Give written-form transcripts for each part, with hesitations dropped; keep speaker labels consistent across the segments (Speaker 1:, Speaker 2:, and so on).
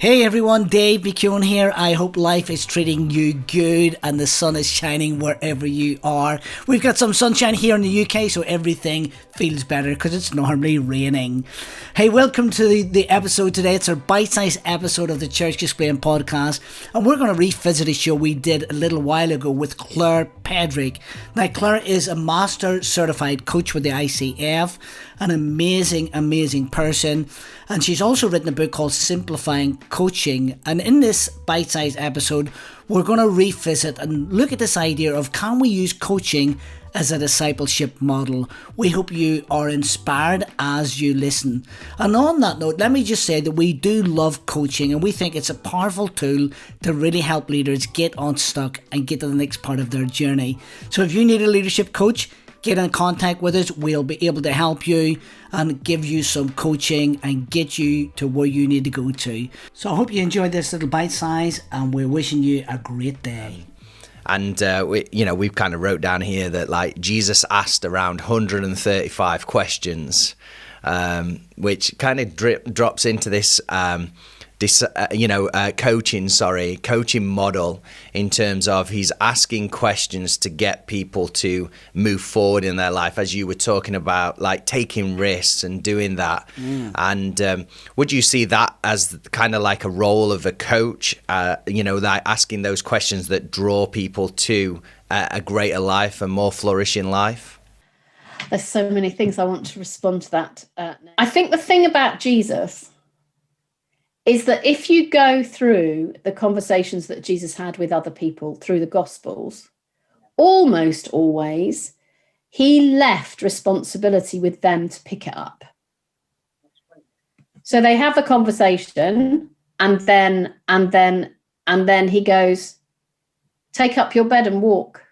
Speaker 1: Hey everyone, Dave McKeown here. I hope life is treating you good and the sun is shining wherever you are. We've got some sunshine here in the UK, so everything feels better because it's normally raining. Hey, welcome to the episode today. It's our bite-sized episode of the Church Explained podcast, and we're going to revisit a show we did a little while ago with Pedrick. Now, Claire is a master certified coach with the ICF, an amazing person, and she's also written a book called Simplifying Coaching. And in this bite-sized episode, we're going to revisit and look at this idea of, can we use coaching as a discipleship model? We hope you are inspired as you listen. And on that note, let me just say that we do love coaching, and we think it's a powerful tool to really help leaders get unstuck and get to the next part of their journey. So if you need a leadership coach, get in contact with us. We'll be able to help you and give you some coaching and get you to where you need to go to. So I hope you enjoyed this little bite size, and we're wishing you a great day.
Speaker 2: And we've kind of wrote down here that like Jesus asked around 135 questions, which kind of drops into this coaching model, in terms of he's asking questions to get people to move forward in their life, as you were talking about, like taking risks and doing that. And would you see that as kind of like a role of a coach, like asking those questions that draw people to a greater life, a more flourishing life?
Speaker 3: There's so many things I want to respond to that. I think the thing about Jesus is that if you go through the conversations that Jesus had with other people through the Gospels, almost always, he left responsibility with them to pick it up. So they have a conversation, and then he goes, take up your bed and walk.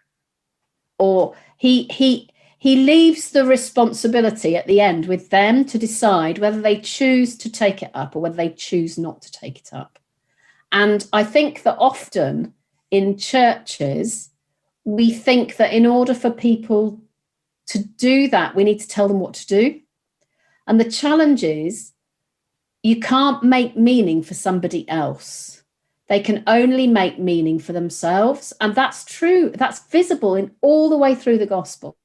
Speaker 3: Or he leaves the responsibility at the end with them to decide whether they choose to take it up or whether they choose not to take it up. And I think that often in churches, we think that in order for people to do that, we need to tell them what to do. And the challenge is, you can't make meaning for somebody else. They can only make meaning for themselves. And that's true. That's visible in all the way through the Gospels.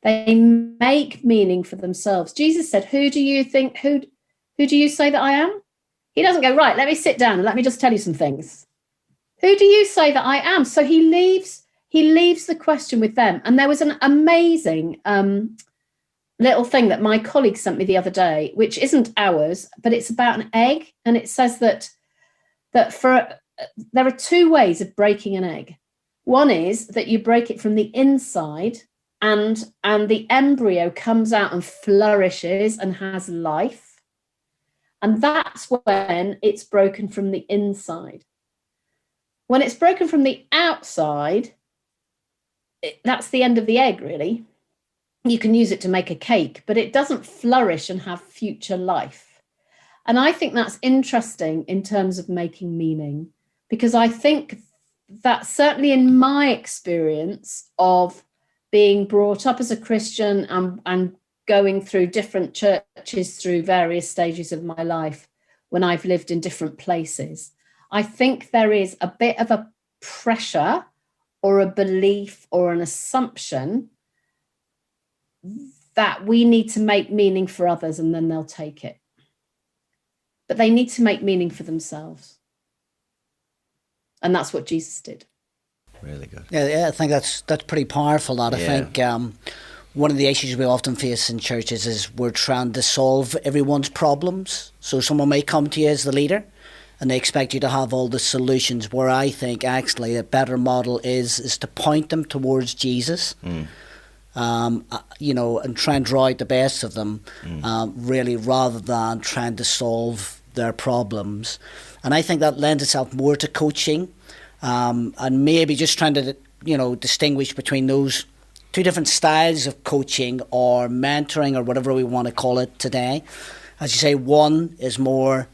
Speaker 3: They make meaning for themselves. Jesus said, who do you say that I am? He doesn't go, right, let me sit down and let me just tell you some things. Who do you say that I am? So he leaves the question with them. And there was an amazing little thing that my colleague sent me the other day, which isn't ours, but it's about an egg. And it says that there are two ways of breaking an egg. One is that you break it from the inside, and the embryo comes out and flourishes and has life. And that's when it's broken from the inside. When it's broken from the outside, that's the end of the egg, really. You can use it to make a cake, but it doesn't flourish and have future life. And I think that's interesting in terms of making meaning, because I think that certainly in my experience of being brought up as a Christian and going through different churches through various stages of my life, when I've lived in different places, I think there is a bit of a pressure or a belief or an assumption that we need to make meaning for others and then they'll take it. But they need to make meaning for themselves. And that's what Jesus did.
Speaker 2: Really good.
Speaker 1: Yeah, I think that's pretty powerful. That I think one of the issues we often face in churches is we're trying to solve everyone's problems. So someone may come to you as the leader, and they expect you to have all the solutions. Where I think actually a better model is to point them towards Jesus, and try and draw out the best of them, really, rather than trying to solve their problems. And I think that lends itself more to coaching. And maybe just trying to, distinguish between those two different styles of coaching or mentoring or whatever we want to call it today. As you say, one is more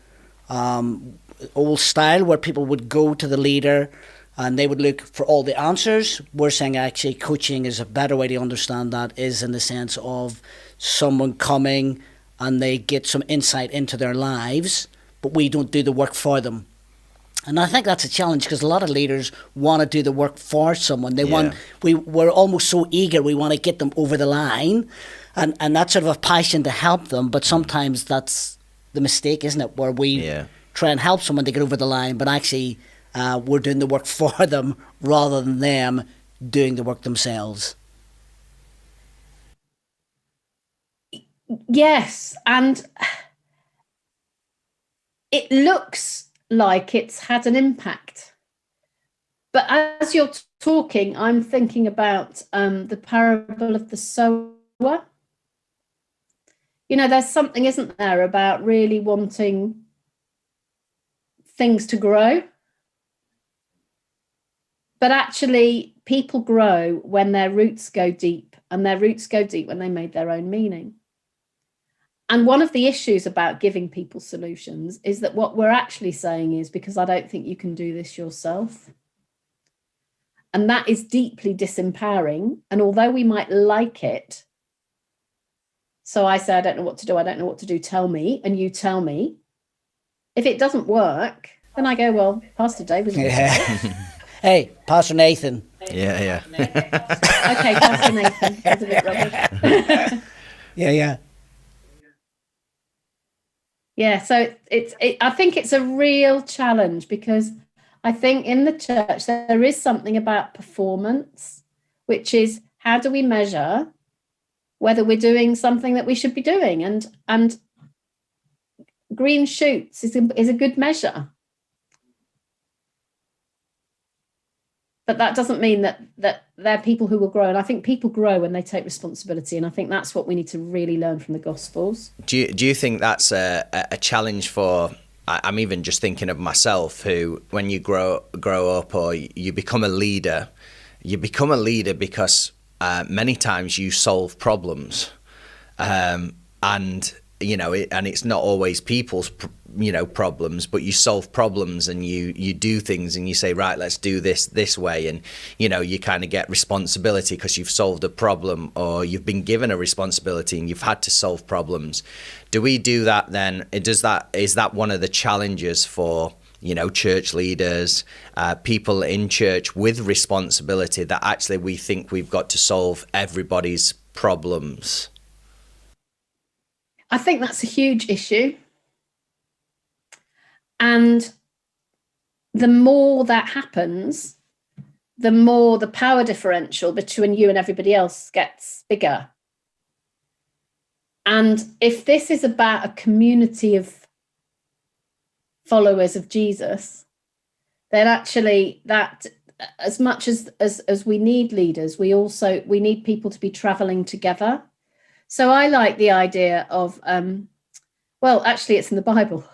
Speaker 1: old style, where people would go to the leader and they would look for all the answers. We're saying actually coaching is a better way to understand that, is in the sense of someone coming and they get some insight into their lives but we don't do the work for them. And I think that's a challenge, because a lot of leaders want to do the work for someone. We're almost so eager, we want to get them over the line, and that's sort of a passion to help them. But sometimes that's the mistake, isn't it? Where we try and help someone to get over the line, but actually we're doing the work for them rather than them doing the work themselves.
Speaker 3: Yes, and it looks like it's had an impact. But as you're talking, I'm thinking about the parable of the sower. You know, there's something, isn't there, about really wanting things to grow. But actually, people grow when their roots go deep, and their roots go deep when they made their own meaning. And one of the issues about giving people solutions is that what we're actually saying is, because I don't think you can do this yourself. And that is deeply disempowering. And although we might like it, so I say, I don't know what to do. I don't know what to do. Tell me. And you tell me. If it doesn't work, then I go, well, Pastor David.
Speaker 1: Hey, Pastor Nathan.
Speaker 2: Yeah.
Speaker 3: Okay, Pastor Nathan. That's a bit rubbish.
Speaker 1: Yeah.
Speaker 3: Yeah, so I think it's a real challenge, because I think in the church there is something about performance, which is, how do we measure whether we're doing something that we should be doing? And green shoots is a good measure. But that doesn't mean that there are people who will grow. And I think people grow when they take responsibility. And I think that's what we need to really learn from the Gospels. Do
Speaker 2: you think that's a challenge for, I'm even just thinking of myself, who, when you grow up or you become a leader because many times you solve problems. And, you know, and it's not always people's problems, but you solve problems, and you do things, and you say, right, let's do this way, and you kind of get responsibility because you've solved a problem, or you've been given a responsibility and you've had to solve problems. Do we do that then? Is that one of the challenges for church leaders, people in church with responsibility, that actually we think we've got to solve everybody's problems?
Speaker 3: I think that's a huge issue. And the more that happens, the more the power differential between you and everybody else gets bigger. And if this is about a community of followers of Jesus, then actually that, as much as we need leaders, we need people to be traveling together. So I like the idea of, well, actually it's in the Bible.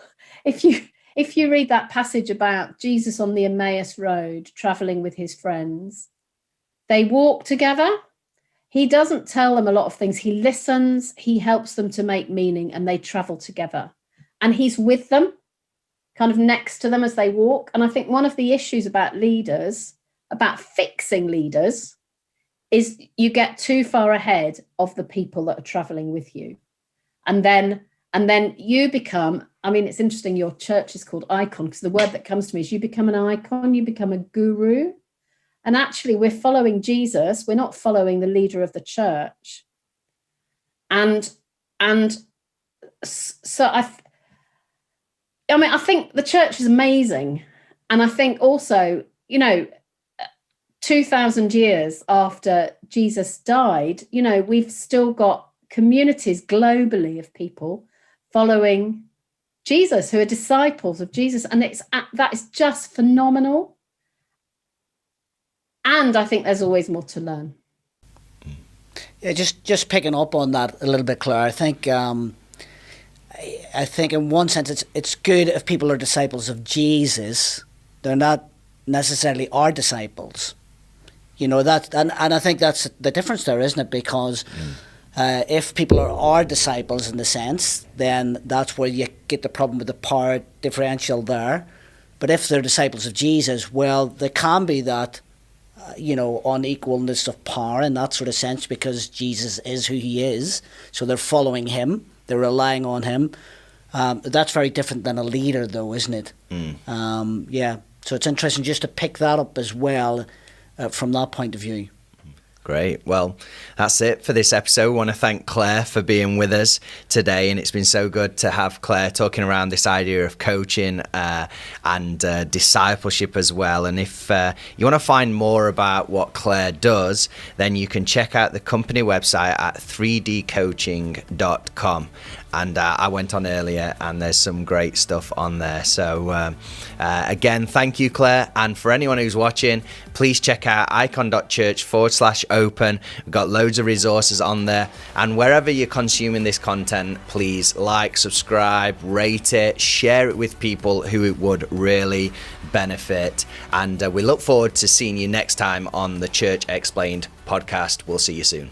Speaker 3: If you read that passage about Jesus on the Emmaus Road, traveling with his friends, they walk together. He doesn't tell them a lot of things. He listens, he helps them to make meaning, and they travel together. And he's with them, kind of next to them as they walk. And I think one of the issues about leaders, about fixing leaders, is you get too far ahead of the people that are traveling with you. And then you become, I mean, it's interesting, your church is called Icon, because the word that comes to me is you become an icon, you become a guru. And actually we're following Jesus, we're not following the leader of the church. And so I think the church is amazing. And I think also, 2,000 years after Jesus died, we've still got communities globally of people following Jesus, who are disciples of Jesus. And that is just phenomenal. And I think there's always more to learn.
Speaker 1: Yeah, just picking up on that a little bit, Claire. I think in one sense it's good if people are disciples of Jesus. They're not necessarily our disciples. That, and I think that's the difference there, isn't it? Because if people are our disciples in the sense, then that's where you get the problem with the power differential there. But if they're disciples of Jesus, well, there can be that unequalness of power in that sort of sense, because Jesus is who he is. So they're following him, they're relying on him. That's very different than a leader, though, isn't it? Yeah. So it's interesting just to pick that up as well from that point of view.
Speaker 2: Great. Well, that's it for this episode. I want to thank Claire for being with us today, and it's been so good to have Claire talking around this idea of coaching and discipleship as well. And if you want to find more about what Claire does, then you can check out the company website at 3dcoaching.com. And I went on earlier, and there's some great stuff on there. So again, thank you, Claire. And for anyone who's watching, please check out icon.church/open. We've got loads of resources on there. And wherever you're consuming this content, please like, subscribe, rate it, share it with people who it would really benefit. And we look forward to seeing you next time on the Church Explained podcast. We'll see you soon.